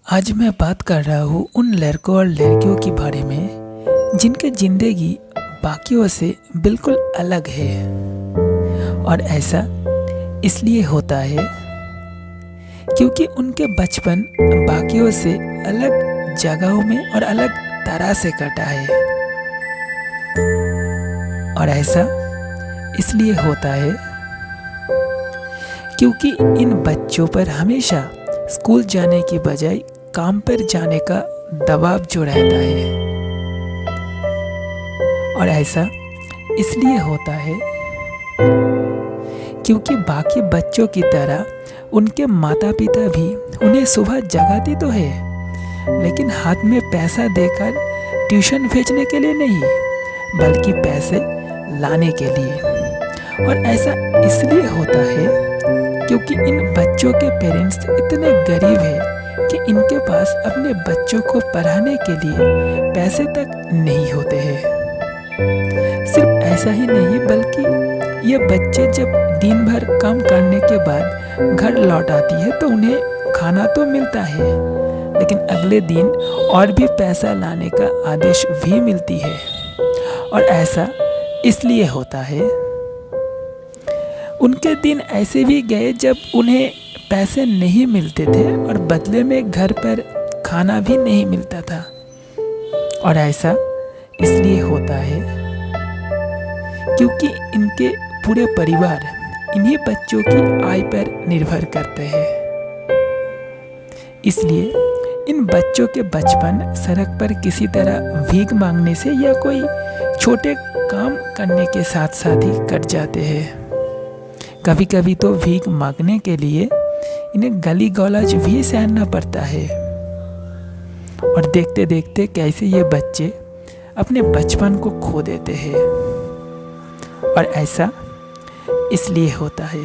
आज मैं बात कर रहा हूँ उन लड़कों और लड़कियों के बारे में जिनकी ज़िंदगी बाकियों से बिल्कुल अलग है। और ऐसा इसलिए होता है क्योंकि उनके बचपन बाकियों से अलग जगहों में और अलग तरह से कटा है। और ऐसा इसलिए होता है क्योंकि इन बच्चों पर हमेशा स्कूल जाने की बजाय काम पर जाने का दबाव जो रहता है। और ऐसा इसलिए होता है क्योंकि बाकी बच्चों की तरह उनके माता पिता भी उन्हें सुबह जगाते तो है, लेकिन हाथ में पैसा देकर ट्यूशन भेजने के लिए नहीं, बल्कि पैसे लाने के लिए। और ऐसा इसलिए होता है क्योंकि इन बच्चों के पेरेंट्स इतने गरीब हैं कि इनके पास अपने बच्चों को पढ़ाने के लिए पैसे तक नहीं होते हैं। सिर्फ ऐसा ही नहीं, बल्कि ये बच्चे जब दिन भर काम करने के बाद घर लौट आती है तो उन्हें खाना तो मिलता है, लेकिन अगले दिन और भी पैसा लाने का आदेश भी मिलती है। और ऐसा इसलिए होता है उनके दिन ऐसे भी गए जब उन्हें पैसे नहीं मिलते थे और बदले में घर पर खाना भी नहीं मिलता था। और ऐसा इसलिए होता है क्योंकि इनके पूरे परिवार इन्हीं बच्चों की आय पर निर्भर करते हैं। इसलिए इन बच्चों के बचपन सड़क पर किसी तरह भीख मांगने से या कोई छोटे काम करने के साथ साथ ही कट जाते हैं। कभी कभी तो भीख मांगने के लिए इन्हें गली गौलाज भी सहना पड़ता है। और देखते देखते कैसे ये बच्चे अपने बचपन को खो देते हैं। और ऐसा इसलिए होता है